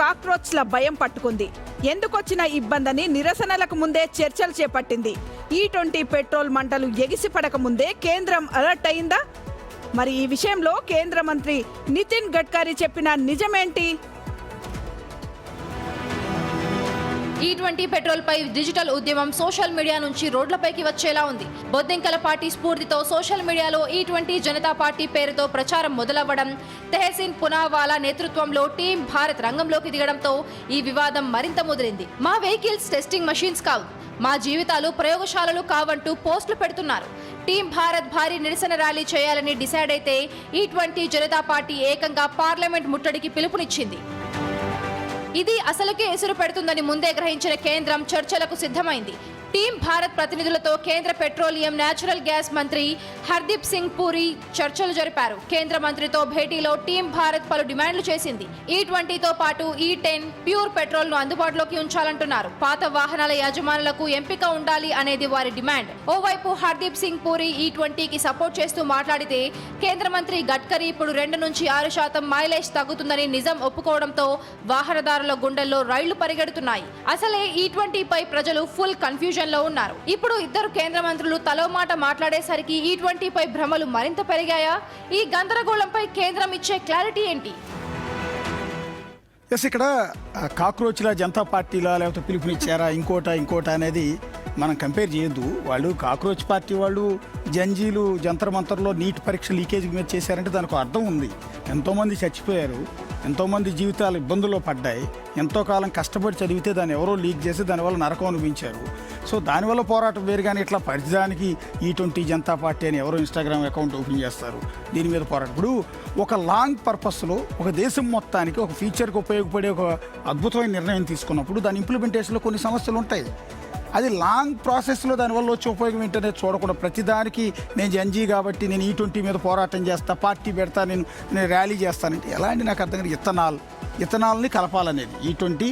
కాక్రోచ్ల భయం పట్టుకుంది. ఎందుకొచ్చిన ఇబ్బందని నిరసనలకు ముందే చర్చలు చేపట్టింది. E20 పెట్రోల్ మంటలు ఎగిసిపడక ముందే కేంద్రం అలర్ట్ అయిందా? మరి ఈ విషయంలో కేంద్ర మంత్రి నితిన్ గడ్కరీ చెప్పిన నిజమేంటి? E20 పెట్రోల్ పై డిజిటల్ ఉద్యమం సోషల్ మీడియా నుంచి రోడ్లపైకి వచ్చేలా ఉంది. బొద్దింకల పార్టీ స్ఫూర్తితో సోషల్ మీడియాలో E20 జనతా పార్టీ పేరుతో ప్రచారం మొదలవ్వడం, తెహసీన్ పునావాలా నేతృత్వంలో టీం భారత్ రంగంలోకి దిగడంతో ఈ వివాదం మరింత ముదిరింది. మా వెహికల్స్ టెస్టింగ్ మషీన్స్ కావు, మా జీవితాలు ప్రయోగశాలలు కావంటూ పోస్టులు పెడుతున్నారు. టీం భారత్ భారీ నిరసన ర్యాలీ చేయాలని డిసైడ్ అయితే E20 జనతా పార్టీ ఏకంగా పార్లమెంట్ ముట్టడికి పిలుపునిచ్చింది. ఇది అసలుకే ఎసురు పెడుతుందని ముందే గ్రహించిన కేంద్రం చర్చలకు సిద్ధమైంది. టీం భారత్ ప్రతినిధులతో కేంద్ర పెట్రోలియం, నేచురల్ గ్యాస్ మంత్రి హర్దీప్ సింగ్ పూరి చర్చలు జరిపారు. కేంద్ర మంత్రితో భేటీలో టీం భారత్ పలు డిమాండ్లు చేసింది. E20తో పాటు E10 ప్యూర్ పెట్రోల్ ను అందుబాటులోకి ఉంచాలంటున్నారు. పాత వాహనాల యజమానులకు ఎంపిక ఉండాలి అనేది వారి డిమాండ్. ఓవైపు హర్దీప్ సింగ్ పూరి E20కి సపోర్ట్ చేస్తూ మాట్లాడితే, కేంద్ర మంత్రి గడ్కరీ ఇప్పుడు 2 నుంచి 6% మైలేజ్ తగ్గుతుందని నిజం ఒప్పుకోవడంతో వాహనదారుల గుండెల్లో రైళ్లు పరిగెడుతున్నాయి. అసలే E20 పై ప్రజలు ఫుల్ కన్ఫ్యూజన్ లో ఉన్నారు. ఇప్పుడు ఇద్దరు కేంద్ర మంత్రులు తలో మాట మాట్లాడేసరికి E20 పై భ్రమలు మరింత పెరిగాయా? ఈ గందరగోళంపై కేంద్రం ఇచ్చే క్లారిటీ ఏంటి? ఇక్కడ కాక్రోచ్ల జనతా పార్టీలా లేకపోతే పిలుపునిచ్చారా ఇంకోట అనేది మనం కంపేర్ చేయొద్దు. వాళ్ళు కాక్రోచ్ పార్టీ వాళ్ళు జంజీలు జంతర్ మంతర్లో నీట్ పరీక్ష లీకేజ్ మీద చేశారంటే దానికి అర్థం ఉంది. ఎంతోమంది చచ్చిపోయారు, ఎంతోమంది జీవితాలు ఇబ్బందుల్లో పడ్డాయి. ఎంతో కాలం కష్టపడి చదివితే దాన్ని ఎవరో లీక్ చేసి దానివల్ల నరకం అనిపించారు. సో దానివల్ల పోరాటం వేరు. కానీ ఇట్లా పరిధానికి E20 జనతా పార్టీ అని ఎవరో ఇన్స్టాగ్రామ్ అకౌంట్ ఓపెన్ చేస్తారు, దీని మీద పోరాటం. ఇప్పుడు ఒక లాంగ్ పర్పస్లో ఒక దేశం మొత్తానికి ఒక ఫ్యూచర్కి ఉపయోగపడే ఒక అద్భుతమైన నిర్ణయం తీసుకున్నప్పుడు దాని ఇంప్లిమెంటేషన్లో కొన్ని సమస్యలు ఉంటాయి. అది లాంగ్ ప్రాసెస్లో దానివల్ల వచ్చే ఉపయోగం ఏంటనేది చూడకుండా ప్రతిదానికి నేను జంజీ కాబట్టి నేను E20 మీద పోరాటం చేస్తా, పార్టీ పెడతా, నేను ర్యాలీ చేస్తానంటే ఎలా అండి? నాకు అర్థం కాదు. ఇథనాల్ని కలపాలనేది E20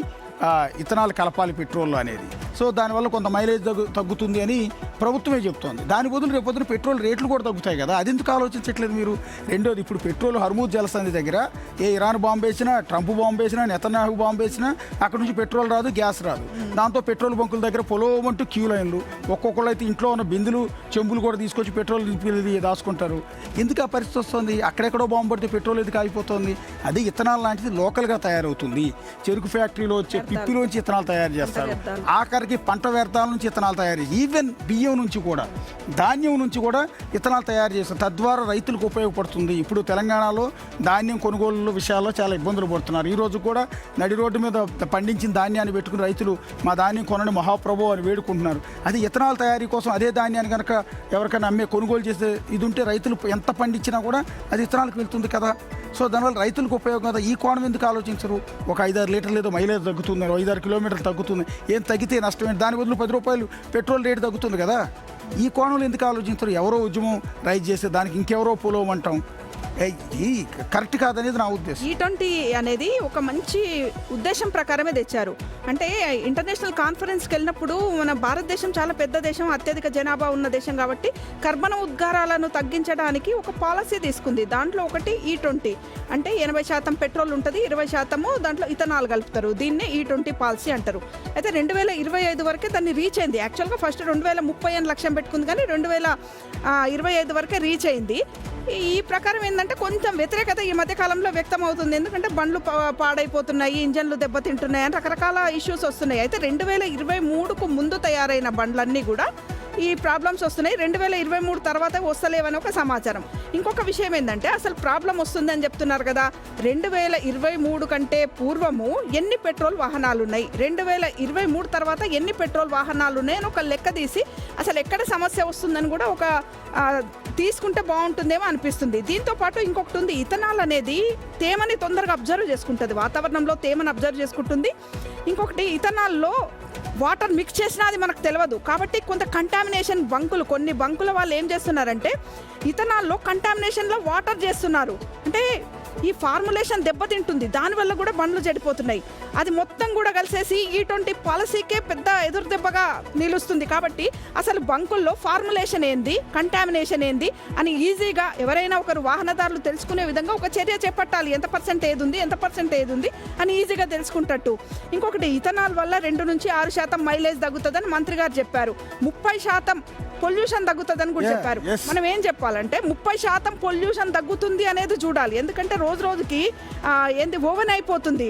ఇథనాల్ కలపాలి పెట్రోల్ అనేది. సో దానివల్ల కొంత మైలేజ్ తగ్గుతుంది అని ప్రభుత్వమే చెప్తోంది. దాని బదులు రేపొద్దున పెట్రోల్ రేట్లు కూడా తగ్గుతాయి కదా, అది ఎందుకు ఆలోచించట్లేదు మీరు? రెండోది, ఇప్పుడు పెట్రోల్ హర్మూజ్ జలసంధి దగ్గర ఇరాన్ బాంబు వేసినా, ట్రంప్ బాంబు వేసినా, నెతన్యాహు బాంబు వేసినా అక్కడ నుంచి పెట్రోల్ రాదు, గ్యాస్ రాదు. దాంతో పెట్రోల్ బంకుల దగ్గర పొలోమంటూ క్యూ లైన్లు, ఒక్కొక్కళ్ళు అయితే ఇంట్లో ఉన్న బిందులు చెంబులు కూడా తీసుకొచ్చి పెట్రోల్ దాచుకుంటారు. ఎందుకు ఆ పరిస్థితి వస్తుంది? అక్కడెక్కడో బాంబు పడితే పెట్రోల్ ఎందుకు ఆగిపోతుంది? అది ఇథనాల్ లాంటిది లోకల్గా తయారవుతుంది. చెరుకు ఫ్యాక్టరీలో వచ్చే పిప్పిలోంచి ఇథనాల్ తయారు చేస్తారు. ఆఖరికి పంట వ్యర్థాల నుంచి ఇథనాల్ తయారు చేసి, ఈవెన్ బియ్యం నుంచి కూడా, ధాన్యం నుంచి కూడా ఇథనాల్ తయారు చేస్తారు. తద్వారా రైతులకు ఉపయోగపడుతుంది. ఇప్పుడు తెలంగాణలో ధాన్యం కొనుగోలు విషయాల్లో చాలా ఇబ్బందులు పడుతున్నారు. ఈ రోజు కూడా నడి రోడ్డు మీద పండించిన ధాన్యాన్ని పెట్టుకుని రైతులు మా ధాన్యం కొనని మహాప్రభు అని వేడుకుంటున్నారు. అది ఇథనాల్ తయారీ కోసం అదే ధాన్యాన్ని కనుక ఎవరికైనా కొనుగోలు చేసే ఇది ఉంటే రైతులు ఎంత పండించినా కూడా అది ఇథనాల్కి వెళ్తుంది కదా. సో దానివల్ల రైతులకు ఉపయోగం కదా. ఈ కోణం ఎందుకు ఆలోచించరు? ఒక 5-6 లీటర్లు ఏదో మైలేజ్ తగ్గుతుంది, 5-6 కిలోమీటర్లు తగ్గుతుంది, ఏం తగ్గితే నష్టమేంటి? దాని బదులు 10 రూపాయలు పెట్రోల్ రేటు తగ్గుతుంది కదా. ఈ కోణంలో ఎందుకు ఆలోచించరు? ఎవరో ఉద్యమం రైజ్ చేస్తే దానికి ఇంకెవరో పొలవమంటాం, ఇది కరెక్ట్ కాదనేది నా ఉద్దేశం. E20 అనేది ఒక మంచి ఉద్దేశం ప్రకారమే తెచ్చారు. అంటే ఇంటర్నేషనల్ కాన్ఫరెన్స్కి వెళ్ళినప్పుడు మన భారతదేశం చాలా పెద్ద దేశం, అత్యధిక జనాభా ఉన్న దేశం కాబట్టి కర్బన ఉద్గారాలను తగ్గించడానికి ఒక పాలసీ తీసుకుంది. దాంట్లో ఒకటి E20 అంటే 80% పెట్రోల్ ఉంటుంది, 20% దాంట్లో ఇథనాల్ కలుపుతారు. దీన్నే E20 పాలసీ అంటారు. అయితే 2025 వరకే దాన్ని రీచ్ అయింది. యాక్చువల్గా ఫస్ట్ 2030 అని లక్ష్యం పెట్టుకుంది, కానీ 2025 వరకే రీచ్ అయింది. ఈ ప్రకారం ఏంటంటే కొంచెం వ్యతిరేకత ఈ మధ్య కాలంలో వ్యక్తం అవుతుంది. ఎందుకంటే బండ్లు పాడైపోతున్నాయి, ఇంజన్లు దెబ్బతింటున్నాయి అని రకరకాల ఇష్యూస్ వస్తున్నాయి. అయితే 2023కు ముందు తయారైన బండ్లన్నీ కూడా ఈ ప్రాబ్లమ్స్ వస్తున్నాయి. 2023 తర్వాత వస్తలేవని ఒక సమాచారం. ఇంకొక విషయం ఏంటంటే అసలు ప్రాబ్లం వస్తుందని చెప్తున్నారు కదా, 2023 కంటే పూర్వము ఎన్ని పెట్రోల్ వాహనాలు ఉన్నాయి, 2023 తర్వాత ఎన్ని పెట్రోల్ వాహనాలు ఉన్నాయని ఒక లెక్క తీసి అసలు ఎక్కడ సమస్య వస్తుందని కూడా ఒక తీసుకుంటే బాగుంటుందేమో అనిపిస్తుంది. దీంతో పాటు ఇంకొకటి ఉంది, ఇథనాల్ అనేది తేమని తొందరగా అబ్జర్వ్ చేసుకుంటుంది, వాతావరణంలో తేమని అబ్జర్వ్ చేసుకుంటుంది. ఇంకొకటి ఇథనాల్లో వాటర్ మిక్స్ చేసినా అది మనకు తెలియదు. కాబట్టి కొంత కంటామినేషన్ కొన్ని బంకుల వాళ్ళు ఏం చేస్తున్నారంటే ఇథనాల్లో కంటామినేషన్లో వాటర్ చేస్తున్నారు. అంటే ఈ ఫార్ములేషన్ దెబ్బతింటుంది, దానివల్ల కూడా బండ్లు చెడిపోతున్నాయి. అది మొత్తం కూడా కలిసేసి E20 పాలసీకే పెద్ద ఎదురుదెబ్బగా నిలుస్తుంది. కాబట్టి అసలు బంకుల్లో ఫార్ములేషన్ ఏంది, కంటామినేషన్ ఏంది అని ఈజీగా ఎవరైనా ఒకరు వాహనదారులు తెలుసుకునే విధంగా ఒక చర్య చేపట్టాలి. ఎంత పర్సెంట్ ఏది ఉంది, ఎంత పర్సెంట్ ఏది ఉంది అని ఈజీగా తెలుసుకుంటట్టు. ఇంకొకటి, ఇథనాల్ వల్ల 2 నుంచి 6% మైలేజ్ తగ్గుతుందని మంత్రి గారు చెప్పారు. 30% పొల్యూషన్ తగ్గుతుందని కూడా చెప్పారు. మనం ఏం చెప్పాలంటే 30% పొల్యూషన్ తగ్గుతుంది అనేది చూడాలి. ఎందుకంటే రోజు రోజుకి ఏంది ఓవెన్ అయిపోతుంది,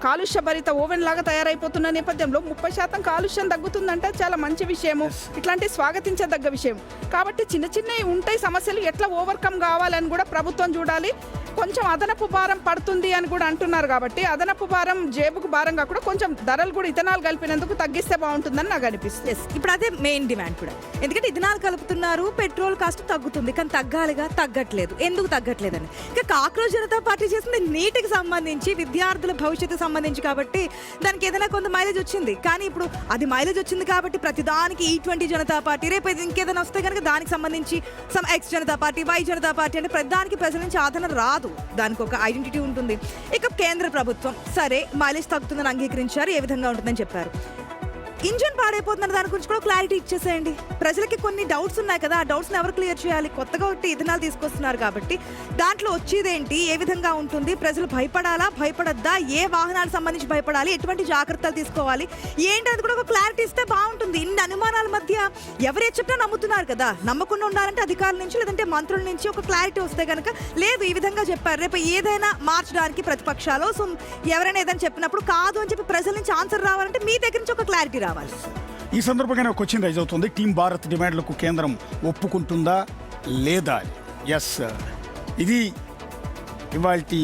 కాలుష్య భరిత ఓవెన్ లాగా తయారైపోతున్న నేపథ్యంలో 30% కాలుష్యం తగ్గుతుందంటే చాలా మంచి విషయము, ఇట్లాంటి స్వాగతించదగ్గ విషయం. కాబట్టి చిన్న చిన్నవి ఉంటాయి సమస్యలు, ఎట్లా ఓవర్కమ్ కావాలని కూడా ప్రభుత్వం చూడాలి. కొంచెం అదనపు భారం పడుతుంది అని కూడా అంటున్నారు. కాబట్టి అదనపు భారం జేబుకు భారం కాకుండా కొంచెం ధరలు కూడా ఇథనాల్ కలిపినందుకు తగ్గిస్తే బాగుంటుందని నాకు అనిపిస్తుంది. ఇప్పుడు అదే మెయిన్ డిమాండ్ కూడా. ఎందుకంటే ఇథనాల్ కలుపుతున్నారు, పెట్రోల్ కాస్ట్ తగ్గుతుంది, కానీ తగ్గాలిగా, తగ్గట్లేదు. ఎందుకు తగ్గట్లేదని ఇంకా కాక్రోచ్ జనతా పార్టీ చేసింది నీటికి సంబంధించి, విద్యార్థుల భవిష్యత్తుకు సంబంధించి. కాబట్టి దానికి ఏదైనా కొంత మైలేజ్ వచ్చింది. కానీ ఇప్పుడు అది మైలేజ్ వచ్చింది కాబట్టి ప్రతిదానికి E20 జనతా పార్టీ, రేపు ఇంకేదైనా వస్తే కనుక దానికి సంబంధించి some X Janata party, Y Janata party అంటే ప్రతిదానికి ప్రజల నుంచి ఆదరణ రాదు. దానికి ఒక ఐడెంటిటీ ఉంటుంది. ఇక కేంద్ర ప్రభుత్వం సరే మైలేజ్ తగ్గుతుందని అంగీకరించారు, ఏ విధంగా ఉంటుందని చెప్పారు. ఇంజన్ పాడైపోతున్న దాని గురించి కూడా క్లారిటీ ఇచ్చేసేయండి. ప్రజలకి కొన్ని డౌట్స్ ఉన్నాయి కదా, ఆ డౌట్స్ని ఎవరు క్లియర్ చేయాలి? కొత్తగా ఒకటి ఇథనాల్ తీసుకొస్తున్నారు కాబట్టి దాంట్లో వచ్చేదేంటి, ఏ విధంగా ఉంటుంది, ప్రజలు భయపడాలా, భయపడద్దా, ఏ వాహనాలకు సంబంధించి భయపడాలి, ఎటువంటి జాగ్రత్తలు తీసుకోవాలి ఏంటి అది కూడా ఒక క్లారిటీ ఇస్తే బాగుంటుంది. ఇన్ని అనుమానాల మధ్య ఎవరు చెప్పినా నమ్ముతున్నారు కదా, నమ్మకుండా ఉండాలంటే అధికారుల నుంచి లేదంటే మంత్రుల నుంచి ఒక క్లారిటీ వస్తే కనుక లేదు ఈ విధంగా చెప్పారు, రేపు ఏదైనా మార్చడానికి ప్రతిపక్షాలు ఎవరైనా ఏదైనా చెప్పినప్పుడు కాదు అని చెప్పి ప్రజల నుంచి ఆన్సర్ రావాలంటే మీ దగ్గర నుంచి ఒక క్లారిటీ రావాలి. ఈ సందర్భంగానే ఒక క్వశ్చన్ రైజ్ అవుతుంది, టీం భారత్ డిమాండ్లకు కేంద్రం ఒప్పుకుంటుందా లేదా? ఎస్, ఇది ఇవాల్టి